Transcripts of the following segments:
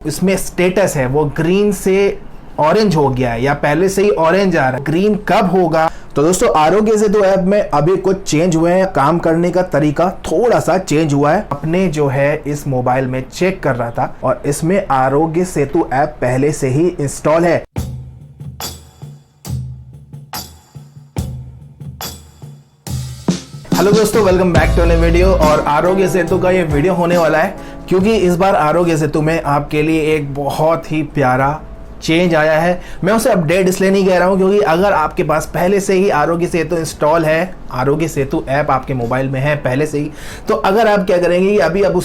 इसमें स्टेटस है वो ग्रीन से ऑरेंज हो गया है या पहले से ही ऑरेंज आ रहा है, ग्रीन कब होगा। तो दोस्तों आरोग्य सेतु ऐप में अभी कुछ चेंज हुए हैं, काम करने का तरीका थोड़ा सा चेंज हुआ है। अपने जो है इस मोबाइल में चेक कर रहा था और इसमें आरोग्य सेतु ऐप पहले से ही इंस्टॉल है। हेलो दोस्तों, welcome back to a video. और आरोग्य सेतु का ये वीडियो होने वाला है क्योंकि इस बार आरोग्य सेतु में आपके लिए एक बहुत ही प्यारा चेंज आया है। मैं उसे अपडेट इसलिए नहीं कह रहा हूं क्योंकि अगर आपके पास पहले से ही आरोग्य सेतु इंस्टॉल है, आरोग्य सेतु ऐप आपके मोबाइल में है पहले से ही, तो अगर आप क्या करेंगे कि अभी अब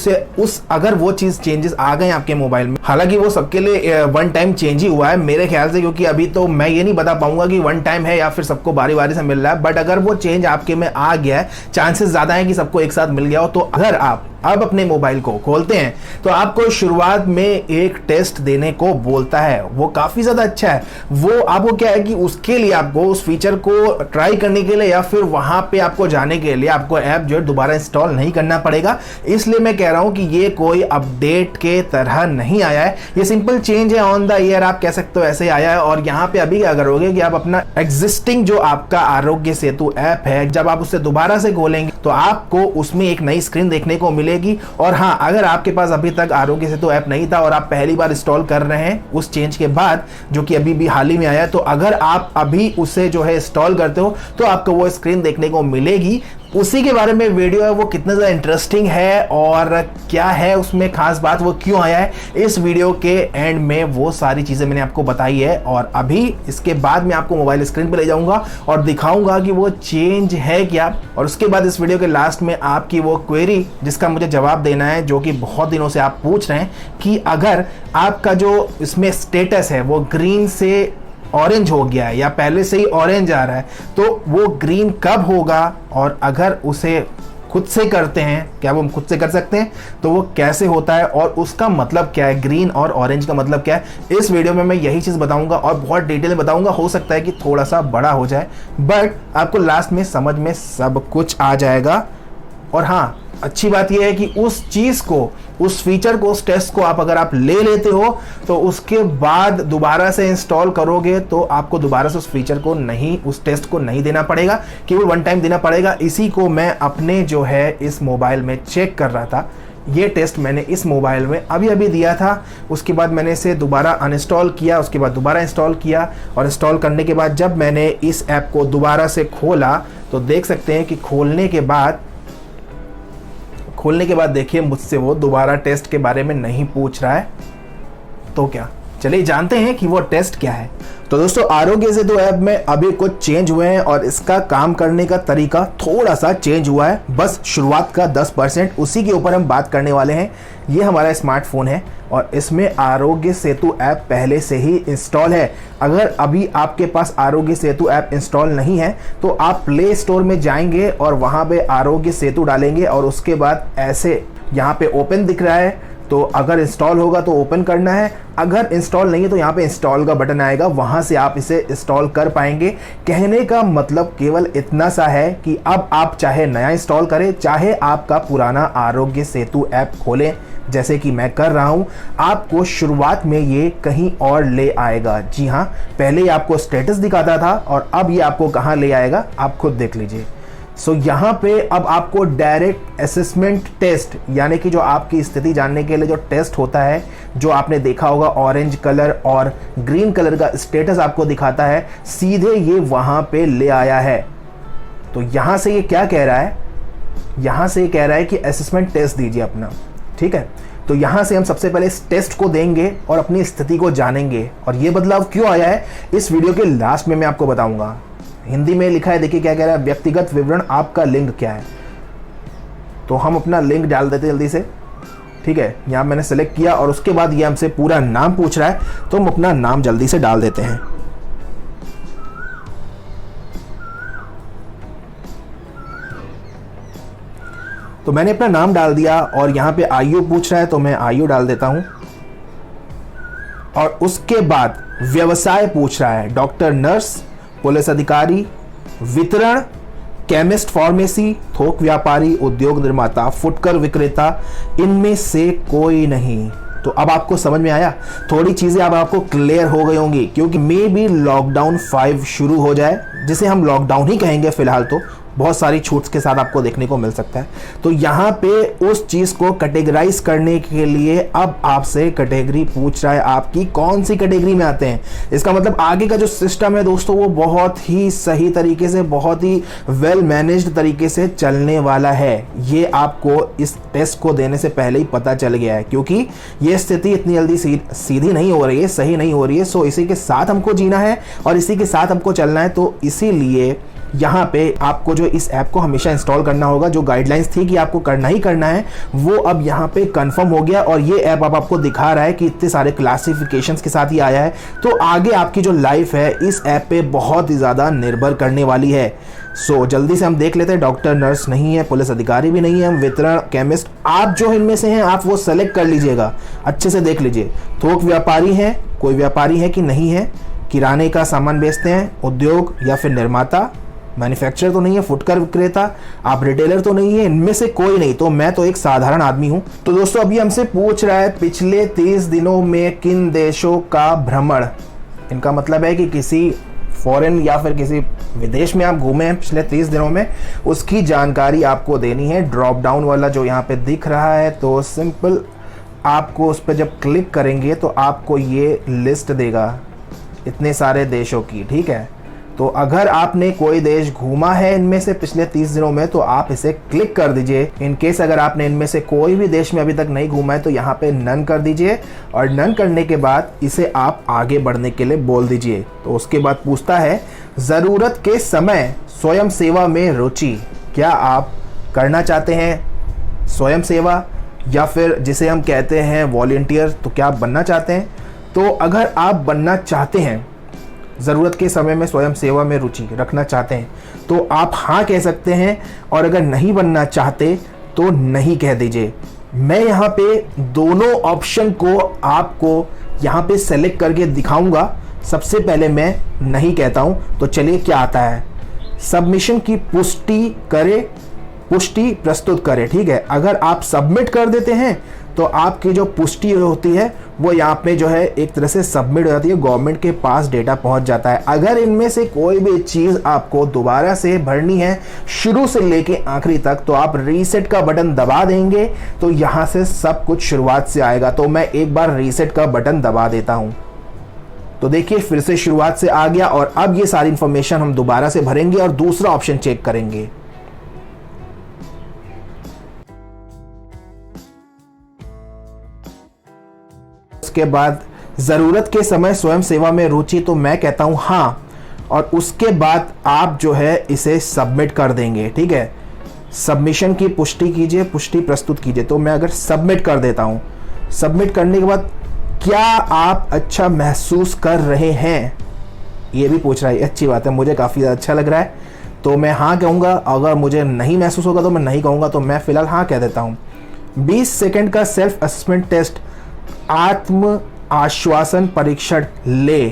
अगर वो चीज चेंजेस आ गए आपके मोबाइल में, हालांकि वो सबके लिए वन टाइम चेंज ही हुआ है मेरे ख्याल से, क्योंकि अभी तो मैं ये नहीं बता पाऊंगा कि वन टाइम है या फिर सबको बारी बारी से मिल रहा है। बट अगर वो चेंज आपके में आ गया है, चांसेस ज्यादा है कि सबको एक साथ मिल गया हो। तो अगर आप अब अपने मोबाइल को खोलते हैं तो आपको शुरुआत में एक टेस्ट देने को बोलता है, वो काफी ज्यादा अच्छा है। वो आपको क्या है कि उसके लिए आपको उस फीचर को ट्राई करने के लिए या फिर वहां पे आपको जाने के लिए आपको ऐप जो है दोबारा इंस्टॉल नहीं करना पड़ेगा। इसलिए मैं कह रहा हूं कि ये कोई अपडेट के तरह नहीं आया है, ये सिंपल चेंज है, ऑन द ईयर आप कह सकते हो, ऐसे आया है। और यहाँ पे अभी क्या करोगे कि आप अपना एग्जिस्टिंग जो आपका आरोग्य सेतु ऐप है, जब आप उससे दोबारा से खोलेंगे तो आपको उसमें एक नई स्क्रीन देखने को मिलेगी। और हाँ, अगर आपके पास अभी तक आरोग्य सेतु ऐप नहीं था और आप पहली बार इंस्टॉल कर रहे हैं उस चेंज के बाद, जो कि अभी भी हाल ही में आया है, तो अगर आप अभी उसे जो है इंस्टॉल करते हो तो आपको वो स्क्रीन देखने को मिलेगी। उसी के बारे में वीडियो है, वो कितना ज़्यादा इंटरेस्टिंग है और क्या है उसमें खास बात, वो क्यों आया है, इस वीडियो के एंड में वो सारी चीज़ें मैंने आपको बताई है। और अभी इसके बाद मैं आपको मोबाइल स्क्रीन पे ले जाऊंगा और दिखाऊंगा कि वो चेंज है क्या। और उसके बाद इस वीडियो के लास्ट में आपकी वो क्वेरी जिसका मुझे जवाब देना है, जो कि बहुत दिनों से आप पूछ रहे हैं कि अगर आपका जो इसमें स्टेटस है वो ग्रीन से ऑरेंज हो गया है या पहले से ही ऑरेंज आ रहा है, तो वो ग्रीन कब होगा, और अगर उसे खुद से करते हैं, क्या वो हम खुद से कर सकते हैं, तो वो कैसे होता है और उसका मतलब क्या है, ग्रीन और ऑरेंज का मतलब क्या है। इस वीडियो में मैं यही चीज़ बताऊंगा और बहुत डिटेल में बताऊंगा। हो सकता है कि थोड़ा सा बड़ा हो जाए, बट आपको लास्ट में समझ में सब कुछ आ जाएगा। और हाँ, अच्छी बात यह है कि उस चीज़ को, उस फीचर को, उस टेस्ट को अगर आप ले लेते हो तो उसके बाद दोबारा से इंस्टॉल करोगे तो आपको दोबारा से उस फीचर को नहीं, उस टेस्ट को नहीं देना पड़ेगा, केवल वन टाइम देना पड़ेगा। इसी को मैं अपने जो है इस मोबाइल में चेक कर रहा था। ये टेस्ट मैंने इस मोबाइल में अभी अभी दिया था, उसके बाद मैंने इसे दोबारा अनइंस्टॉल किया, उसके बाद दोबारा इंस्टॉल किया, और इंस्टॉल करने के बाद जब मैंने इस ऐप को दोबारा से खोला तो देख सकते हैं कि खोलने के बाद देखिए मुझसे वो दोबारा टेस्ट के बारे में नहीं पूछ रहा है। तो क्या, चलिए जानते हैं कि वो टेस्ट क्या है। तो दोस्तों आरोग्य सेतु ऐप में अभी कुछ चेंज हुए हैं और इसका काम करने का तरीका थोड़ा सा चेंज हुआ है, बस शुरुआत का 10%, उसी के ऊपर हम बात करने वाले हैं। ये हमारा स्मार्टफोन है और इसमें आरोग्य सेतु ऐप पहले से ही इंस्टॉल है। अगर अभी आपके पास आरोग्य सेतु ऐप इंस्टॉल नहीं है तो आप प्ले स्टोर में जाएंगे और वहाँ पे आरोग्य सेतु डालेंगे और उसके बाद ऐसे यहाँ पे ओपन दिख रहा है, तो अगर इंस्टॉल होगा तो ओपन करना है, अगर इंस्टॉल नहीं है तो यहाँ पे इंस्टॉल का बटन आएगा, वहाँ से आप इसे इंस्टॉल कर पाएंगे। कहने का मतलब केवल इतना सा है कि अब आप चाहे नया इंस्टॉल करें, चाहे आपका पुराना आरोग्य सेतु ऐप खोलें, जैसे कि मैं कर रहा हूँ, आपको शुरुआत में ये कहीं और ले आएगा। जी हाँ, पहले ही आपको स्टेटस दिखाता था और अब ये आपको कहाँ ले आएगा आप खुद देख लीजिए। सो यहाँ पे अब आपको डायरेक्ट असेसमेंट टेस्ट, यानी कि जो आपकी स्थिति जानने के लिए जो टेस्ट होता है, जो आपने देखा होगा ऑरेंज कलर और ग्रीन कलर का स्टेटस आपको दिखाता है, सीधे ये वहाँ पे ले आया है। तो यहाँ से ये क्या कह रहा है, यहाँ से ये कह रहा है कि असेसमेंट टेस्ट दीजिए अपना, ठीक है। तो यहाँ से हम सबसे पहले इस टेस्ट को देंगे और अपनी स्थिति को जानेंगे। और ये बदलाव क्यों आया है इस वीडियो के लास्ट में मैं आपको बताऊंगा। हिंदी में लिखा है, देखिए क्या कह रहा है, व्यक्तिगत विवरण, आपका लिंग क्या है। तो हम अपना लिंक डाल देते जल्दी से, ठीक है। यहाँ मैंने सेलेक्ट किया और उसके बाद ये हमसे पूरा नाम पूछ रहा है, तो हम अपना नाम जल्दी से डाल देते हैं। तो मैंने अपना नाम डाल दिया और यहाँ पे आयु पूछ रहा है, तो मैं आयु डाल देता हूँ। और उसके बाद व्यवसाय पूछ रहा है, डॉक्टर, नर्स, पुलिस अधिकारी, वितरण, केमिस्ट, फार्मेसी, थोक व्यापारी, उद्योग निर्माता, फुटकर विक्रेता, इनमें से कोई नहीं। तो अब आपको समझ में आया, थोड़ी चीज़ें अब आपको क्लियर हो गई होंगी, क्योंकि मे बी लॉकडाउन 5 शुरू हो जाए, जिसे हम लॉकडाउन ही कहेंगे फिलहाल, तो बहुत सारी छूट्स के साथ आपको देखने को मिल सकता है। तो यहाँ पे उस चीज़ को कैटेगराइज करने के लिए अब आपसे कैटेगरी पूछ रहा है आपकी कौन सी कैटेगरी में आते हैं। इसका मतलब आगे का जो सिस्टम है दोस्तों वो बहुत ही सही तरीके से, बहुत ही वेल मैनेज्ड तरीके से चलने वाला है। ये आपको इस टेस्ट को देने से पहले ही पता चल गया है, क्योंकि ये स्थिति इतनी जल्दी सीधी नहीं हो रही है, सही नहीं हो रही है। सो इसी के साथ हमको जीना है और इसी के साथ हमको चलना है। तो इसीलिए यहाँ पे आपको जो इस ऐप को हमेशा इंस्टॉल करना होगा, जो गाइडलाइंस थी कि आपको करना ही करना है, वो अब यहाँ पे कंफर्म हो गया। और ये ऐप अब आपको दिखा रहा है कि इतने सारे क्लासिफिकेशंस के साथ ही आया है। तो आगे आपकी जो लाइफ है इस ऐप पे बहुत ही ज़्यादा निर्भर करने वाली है। सो जल्दी से हम देख लेते हैं। डॉक्टर, नर्स नहीं है, पुलिस अधिकारी भी नहीं है, हम वितरण, केमिस्ट, आप जो इनमें से हैं आप वो सेलेक्ट कर लीजिएगा, अच्छे से देख लीजिए। थोक व्यापारी हैं, कोई व्यापारी है कि नहीं है, किराने का सामान बेचते हैं, उद्योग या फिर निर्माता, मैन्युफैक्चरर तो नहीं है, फुटकर विक्रेता, आप रिटेलर तो नहीं है, इनमें से कोई नहीं। तो मैं तो एक साधारण आदमी हूं। तो दोस्तों अभी हमसे पूछ रहा है पिछले 30 दिनों में किन देशों का भ्रमण। इनका मतलब है कि किसी फॉरेन या फिर किसी विदेश में आप घूमे हैं पिछले 30 दिनों में, उसकी जानकारी आपको देनी है। ड्रॉप डाउन वाला जो यहाँ पे दिख रहा है, तो सिंपल आपको उस पर जब क्लिक करेंगे तो आपको ये लिस्ट देगा इतने सारे देशों की, ठीक है। तो अगर आपने कोई देश घूमा है इनमें से पिछले 30 दिनों में तो आप इसे क्लिक कर दीजिए। इन केस अगर आपने इनमें से कोई भी देश में अभी तक नहीं घूमा है तो यहाँ पे नन कर दीजिए, और नन करने के बाद इसे आप आगे बढ़ने के लिए बोल दीजिए। तो उसके बाद पूछता है ज़रूरत के समय स्वयं सेवा में रुचि, क्या आप करना चाहते हैं स्वयं सेवा या फिर जिसे हम कहते हैं वॉलंटियर, तो क्या आप बनना चाहते हैं। तो अगर आप बनना चाहते हैं, ज़रूरत के समय में स्वयं सेवा में रुचि रखना चाहते हैं, तो आप हाँ कह सकते हैं, और अगर नहीं बनना चाहते तो नहीं कह दीजिए। मैं यहाँ पे दोनों ऑप्शन को आपको यहाँ पे सेलेक्ट करके दिखाऊंगा। सबसे पहले मैं नहीं कहता हूँ, तो चलिए क्या आता है। सबमिशन की पुष्टि प्रस्तुत करें, ठीक है। अगर आप सबमिट कर देते हैं तो आपकी जो पुष्टि होती है वो यहाँ पे जो है एक तरह से सबमिट हो जाती है, गवर्नमेंट के पास डेटा पहुँच जाता है। अगर इनमें से कोई भी चीज़ आपको दोबारा से भरनी है शुरू से लेके आखिरी तक, तो आप रीसेट का बटन दबा देंगे तो यहाँ से सब कुछ शुरुआत से आएगा। तो मैं एक बार रीसेट का बटन दबा देता हूँ, तो देखिए फिर से शुरुआत से आ गया। और अब ये सारी इंफॉर्मेशन हम दोबारा से भरेंगे और दूसरा ऑप्शन चेक करेंगे। उसके बाद ज़रूरत के समय स्वयं सेवा में रुचि, तो मैं कहता हूं हाँ, और उसके बाद आप जो है इसे सबमिट कर देंगे, ठीक है। सबमिशन की पुष्टि कीजिए, पुष्टि प्रस्तुत कीजिए। तो मैं अगर सबमिट कर देता हूं, सबमिट करने के बाद क्या आप अच्छा महसूस कर रहे हैं, ये भी पूछ रहा है। अच्छी बात है, मुझे काफ़ी अच्छा लग रहा है, तो मैं हाँ कहूँगा। अगर मुझे नहीं महसूस होगा तो मैं नहीं कहूँगा, तो मैं फिलहाल हाँ कह देता हूँ। 20 सेकंड का सेल्फ असेसमेंट टेस्ट, आत्म आश्वासन परीक्षण ले,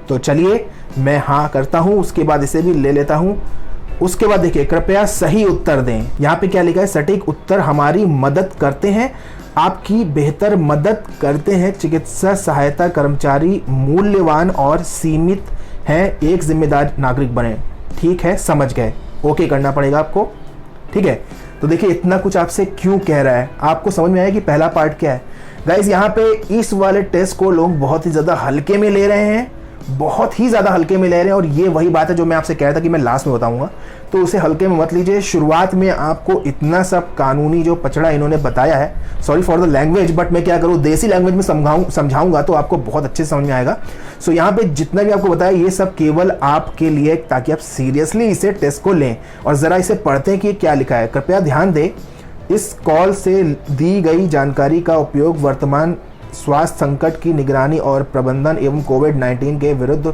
तो चलिए मैं हाँ करता हूं। उसके बाद इसे भी ले लेता हूं। उसके बाद देखिए, कृपया सही उत्तर दें। यहाँ पे क्या लिखा है, सटीक उत्तर हमारी मदद करते हैं, आपकी बेहतर मदद करते हैं। चिकित्सा सहायता कर्मचारी मूल्यवान और सीमित हैं, एक जिम्मेदार नागरिक बने। ठीक है, समझ गए, ओके करना पड़ेगा आपको, ठीक है। तो देखिए इतना कुछ आपसे क्यों कह रहा है, आपको समझ में आया कि पहला पार्ट क्या है। गाइज यहाँ पे इस वाले टेस्ट को लोग बहुत ही ज़्यादा हल्के में ले रहे हैं, बहुत ही ज़्यादा हल्के में ले रहे हैं। और ये वही बात है जो मैं आपसे कह रहा था कि मैं लास्ट में बताऊंगा, तो उसे हल्के में मत लीजिए। शुरुआत में आपको इतना सब कानूनी जो पचड़ा इन्होंने बताया है, sorry for the language, but मैं क्या करूँ, देसी लैंग्वेज में समझाऊंगा तो आपको बहुत अच्छे से समझ में आएगा। सो यहाँ पे जितना भी आपको बताया ये सब केवल आपके लिए, ताकि आप सीरियसली इसे टेस्ट को लें और ज़रा इसे पढ़ते हैं कि क्या लिखा है। कृपया ध्यान दें, इस कॉल से दी गई जानकारी का उपयोग वर्तमान स्वास्थ्य संकट की निगरानी और प्रबंधन एवं कोविड-19 के विरुद्ध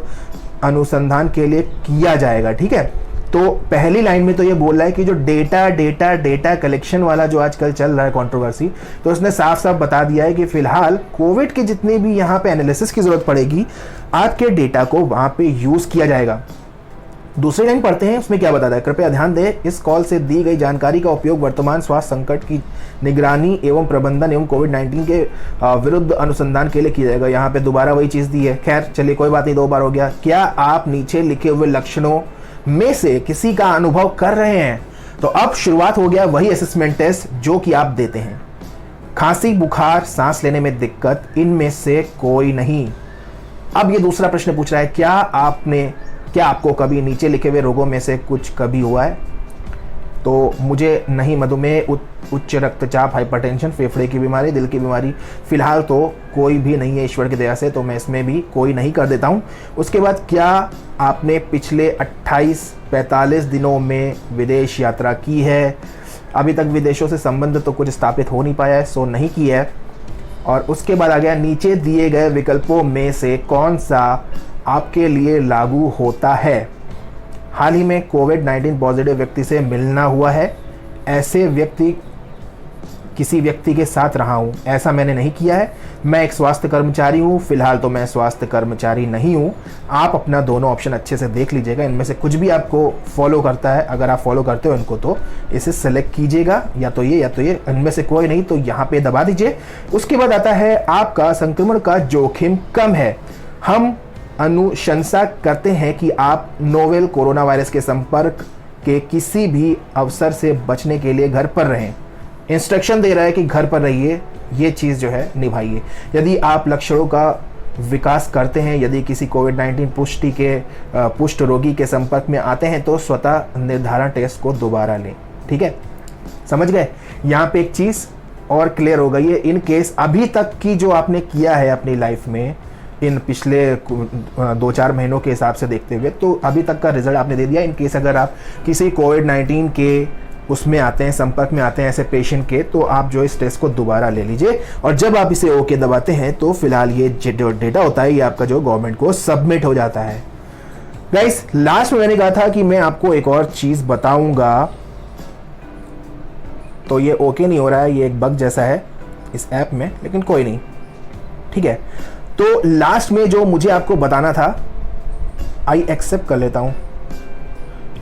अनुसंधान के लिए किया जाएगा, ठीक है। तो पहली लाइन में तो ये बोल रहा है कि जो डेटा कलेक्शन वाला जो आजकल चल रहा है कंट्रोवर्सी, तो उसने साफ साफ बता दिया है कि फिलहाल कोविड के जितने भी यहाँ पे एनालिसिस की जरूरत पड़ेगी, आपके डेटा को वहाँ पे यूज़ किया जाएगा। दूसरी लाइन पढ़ते हैं, उसमें क्या बताता है। कृपया ध्यान दें, इस कॉल से दी गई जानकारी का उपयोग वर्तमान स्वास्थ्य संकट की निगरानी एवं प्रबंधन एवं कोविड-19 के विरुद्ध अनुसंधान के लिए किया जाएगा। यहाँ पे दोबारा वही चीज़ दी है। खैर चलिए कोई बात नहीं, 2 बार हो गया। क्या आप नीचे लिखे हुए लक्षणों में से किसी का अनुभव कर रहे हैं? तो अब शुरुआत हो गया वही असेसमेंट टेस्ट जो कि आप देते हैं। खांसी, बुखार, सांस लेने में दिक्कत, इनमें से कोई नहीं। अब ये दूसरा प्रश्न पूछ रहा है, क्या आपको कभी नीचे लिखे हुए रोगों में से कुछ कभी हुआ है? तो मुझे नहीं, मधुमेह, उच्च रक्तचाप, हाइपरटेंशन, फेफड़े की बीमारी, दिल की बीमारी, फिलहाल तो कोई भी नहीं है ईश्वर की दया से, तो मैं इसमें भी कोई नहीं कर देता हूँ। उसके बाद, क्या आपने पिछले 28-45 दिनों में विदेश यात्रा की है? अभी तक विदेशों से संबंध तो कुछ स्थापित हो नहीं पाया है, सो नहीं की है। और उसके बाद आ गया, नीचे दिए गए विकल्पों में से कौन सा आपके लिए लागू होता है? हाल ही में कोविड-19 पॉजिटिव व्यक्ति से मिलना हुआ है, किसी व्यक्ति के साथ रहा हूँ, ऐसा मैंने नहीं किया है, मैं एक स्वास्थ्य कर्मचारी हूँ, फिलहाल तो मैं स्वास्थ्य कर्मचारी नहीं हूँ। आप अपना दोनों ऑप्शन अच्छे से देख लीजिएगा, इनमें से कुछ भी आपको फॉलो करता है, अगर आप फॉलो करते हो इनको तो इसे सेलेक्ट कीजिएगा, या तो ये, इनमें से कोई नहीं तो यहाँ पे दबा दीजिए। उसके बाद आता है, आपका संक्रमण का जोखिम कम है, हम अनुशंसा करते हैं कि आप नोवेल कोरोना वायरस के संपर्क के किसी भी अवसर से बचने के लिए घर पर रहें। इंस्ट्रक्शन दे रहा है कि घर पर रहिए, ये चीज़ जो है निभाइए। यदि आप लक्षणों का विकास करते हैं, यदि किसी कोविड-19 पुष्ट रोगी के संपर्क में आते हैं, तो स्वतः निर्धारण टेस्ट को दोबारा लें। ठीक है, समझ गए? यहाँ पे एक चीज़ और क्लियर हो गई है, इन केस अभी तक की जो आपने किया है अपनी लाइफ में, इन पिछले 2-4 महीनों के हिसाब से देखते हुए, तो अभी तक का रिजल्ट आपने दे दिया। इन केस अगर आप किसी कोविड-19 के उसमें आते हैं, संपर्क में आते हैं ऐसे पेशेंट के, तो आप जो इस टेस्ट को दोबारा ले लीजिए, और जब आप इसे ओके दबाते हैं तो फिलहाल ये जो डेटा होता है ये आपका जो गवर्नमेंट को सबमिट हो जाता है। गाइस, लास्ट में मैंने कहा था कि मैं आपको एक और चीज़ बताऊंगा, तो ये ओके नहीं हो रहा है, ये एक बग जैसा है इस ऐप में, लेकिन कोई नहीं, ठीक है। तो लास्ट में जो मुझे आपको बताना था, आई एक्सेप्ट कर लेता हूं,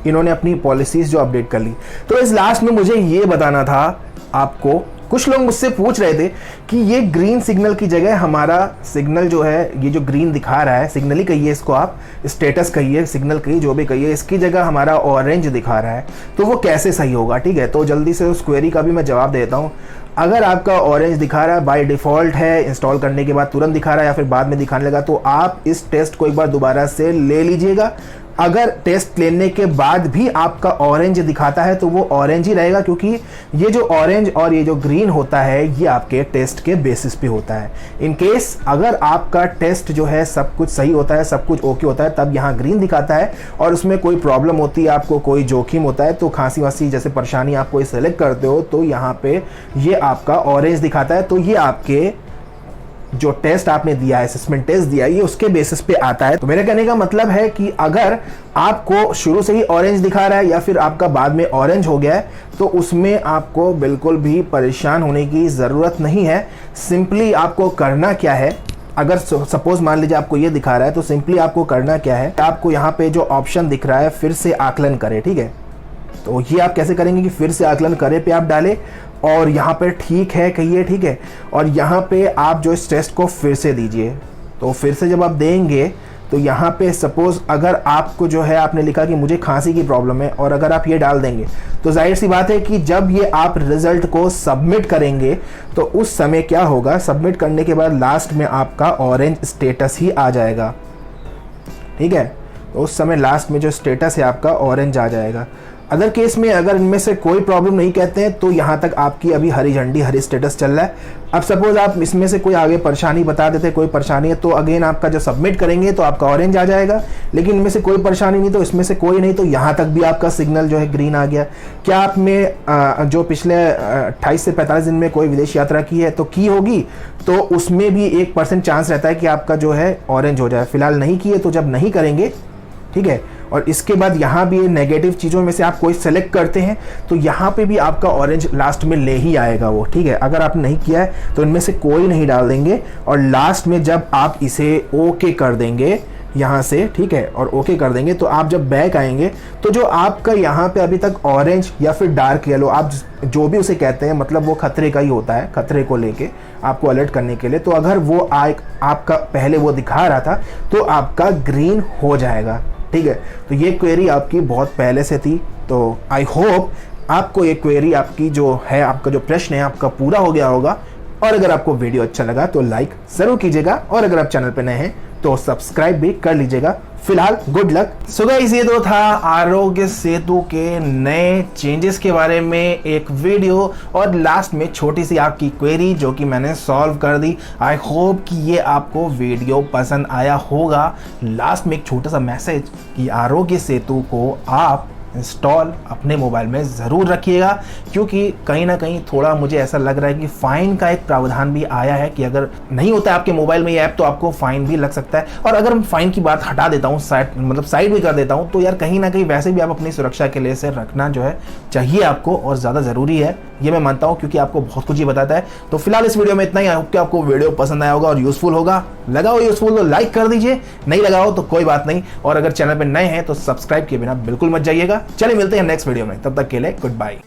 इन्होंने अपनी पॉलिसीज जो अपडेट कर ली। तो इस लास्ट में मुझे ये बताना था आपको, कुछ लोग मुझसे पूछ रहे थे कि ये ग्रीन सिग्नल की जगह हमारा सिग्नल जो है, ये जो ग्रीन दिखा रहा है, सिग्नल ही कहिए इसको, आप स्टेटस कहिए, सिग्नल कहिए, जो भी कहिए, इसकी जगह हमारा ऑरेंज दिखा रहा है, तो वो कैसे सही होगा? ठीक है, तो जल्दी से उस क्वेरी का भी मैं जवाब देता हूँ। अगर आपका ऑरेंज दिखा रहा है, बाय डिफ़ॉल्ट है, इंस्टॉल करने के बाद तुरंत दिखा रहा है या फिर बाद में दिखाने लगा, तो आप इस टेस्ट को एक बार दोबारा से ले लीजिएगा। अगर टेस्ट लेने के बाद भी आपका ऑरेंज दिखाता है तो वो ऑरेंज ही रहेगा, क्योंकि ये जो ऑरेंज और ये जो ग्रीन होता है ये आपके टेस्ट के बेसिस पे होता है। इन केस अगर आपका टेस्ट जो है सब कुछ सही होता है, सब कुछ ओके होता है, तब यहाँ ग्रीन दिखाता है, और उसमें कोई प्रॉब्लम होती है, आपको कोई जोखिम होता है, तो खांसी वासी जैसे परेशानी आप कोई सेलेक्ट करते हो, तो यहाँ पे ये आपका ऑरेंज दिखाता है। तो ये आपके जो टेस्ट आपने दिया है, असेसमेंट टेस्ट दिया है, ये उसके बेसिस पे आता है। तो मेरे कहने का मतलब है कि अगर आपको शुरू से ही ऑरेंज दिखा रहा है या फिर आपका बाद में ऑरेंज हो गया है, तो उसमें आपको बिल्कुल भी परेशान होने की ज़रूरत नहीं है। सिंपली आपको करना क्या है, अगर सपोज मान लीजिए आपको ये दिखा रहा है, तो सिंपली आपको करना क्या है, आपको यहाँ पे जो ऑप्शन दिख रहा है फिर से आकलन करें, ठीक है। तो ये आप कैसे करेंगे कि फिर से आकलन करें पे आप डालें, और यहाँ पे ठीक है कहिए, ठीक है, और यहाँ पे आप जो इस टेस्ट को फिर से दीजिए। तो फिर से जब आप देंगे तो यहाँ पे सपोज अगर आपको जो है, आपने लिखा कि मुझे खांसी की प्रॉब्लम है, और अगर आप ये डाल देंगे तो जाहिर सी बात है कि जब ये आप रिजल्ट को सबमिट करेंगे तो उस समय क्या होगा, सबमिट करने के बाद लास्ट में आपका ऑरेंज स्टेटस ही आ जाएगा, ठीक है। तो उस समय लास्ट में जो स्टेटस है आपका ऑरेंज आ जाएगा। अदर केस में अगर इनमें से कोई प्रॉब्लम नहीं कहते हैं तो यहाँ तक आपकी अभी हरी झंडी, हरी स्टेटस चल रहा है। अब सपोज आप इसमें से कोई आगे परेशानी बता देते, कोई परेशानी है, तो अगेन आपका जो सबमिट करेंगे तो आपका ऑरेंज आ जाएगा। लेकिन इनमें से कोई परेशानी नहीं, तो इसमें से कोई नहीं, तो यहाँ तक भी आपका सिग्नल जो है ग्रीन आ गया। क्या आपने जो पिछले 28 से 45 दिन में कोई विदेश यात्रा की है तो की होगी, तो उसमें भी 1% चांस रहता है कि आपका जो है ऑरेंज हो जाए। फिलहाल नहीं किए, तो जब नहीं करेंगे, ठीक है। और इसके बाद यहाँ भी नेगेटिव चीज़ों में से आप कोई सेलेक्ट करते हैं तो यहाँ पे भी आपका ऑरेंज लास्ट में ले ही आएगा वो, ठीक है। अगर आपने नहीं किया है तो इनमें से कोई नहीं डाल देंगे, और लास्ट में जब आप इसे ओके कर देंगे यहाँ से, ठीक है, और ओके कर देंगे तो आप जब बैक आएंगे तो जो आपका यहाँ पे अभी तक ऑरेंज या फिर डार्क येलो, आप जो भी उसे कहते हैं, मतलब वो खतरे का ही होता है, खतरे को लेके आपको अलर्ट करने के लिए। तो अगर वो आपका पहले वो दिखा रहा था तो आपका ग्रीन हो जाएगा, ठीक है। तो ये क्वेरी आपकी बहुत पहले से थी, तो आई होप आपको ये क्वेरी आपकी जो है, आपका जो प्रश्न है आपका पूरा हो गया होगा। और अगर आपको वीडियो अच्छा लगा तो लाइक जरूर कीजिएगा, और अगर आप चैनल पे नए हैं तो सब्सक्राइब भी कर लीजिएगा। फिलहाल गुड लक। सो गाइस, ये तो था आरोग्य सेतु के नए चेंजेस के बारे में एक वीडियो, और लास्ट में छोटी सी आपकी क्वेरी जो कि मैंने सॉल्व कर दी। आई होप कि ये आपको वीडियो पसंद आया होगा। लास्ट में एक छोटा सा मैसेज कि आरोग्य सेतु को आप इंस्टॉल अपने मोबाइल में ज़रूर रखिएगा, क्योंकि कहीं ना कहीं थोड़ा मुझे ऐसा लग रहा है कि फ़ाइन का एक प्रावधान भी आया है कि अगर नहीं होता है आपके मोबाइल में ये ऐप तो आपको फ़ाइन भी लग सकता है। और अगर मैं फ़ाइन की बात हटा देता हूँ, साइड भी कर देता हूँ, तो यार कहीं ना कहीं वैसे भी आप अपनी सुरक्षा के लिए इसे रखना जो है चाहिए आपको, और ज़्यादा ज़रूरी है ये मैं मानता हूँ, क्योंकि आपको बहुत कुछ ही बताता है। तो फिलहाल इस वीडियो में इतना ही। आई होप कि आपको वीडियो पसंद आया होगा और यूज़फुल होगा। लगा हो यूज़फुल तो लाइक कर दीजिए, नहीं लगा हो तो कोई बात नहीं, और अगर चैनल पर नए हैं तो सब्सक्राइब किए बिना बिल्कुल मत जाइएगा। चलिए मिलते हैं नेक्स्ट वीडियो में, तब तक के लिए गुड बाय।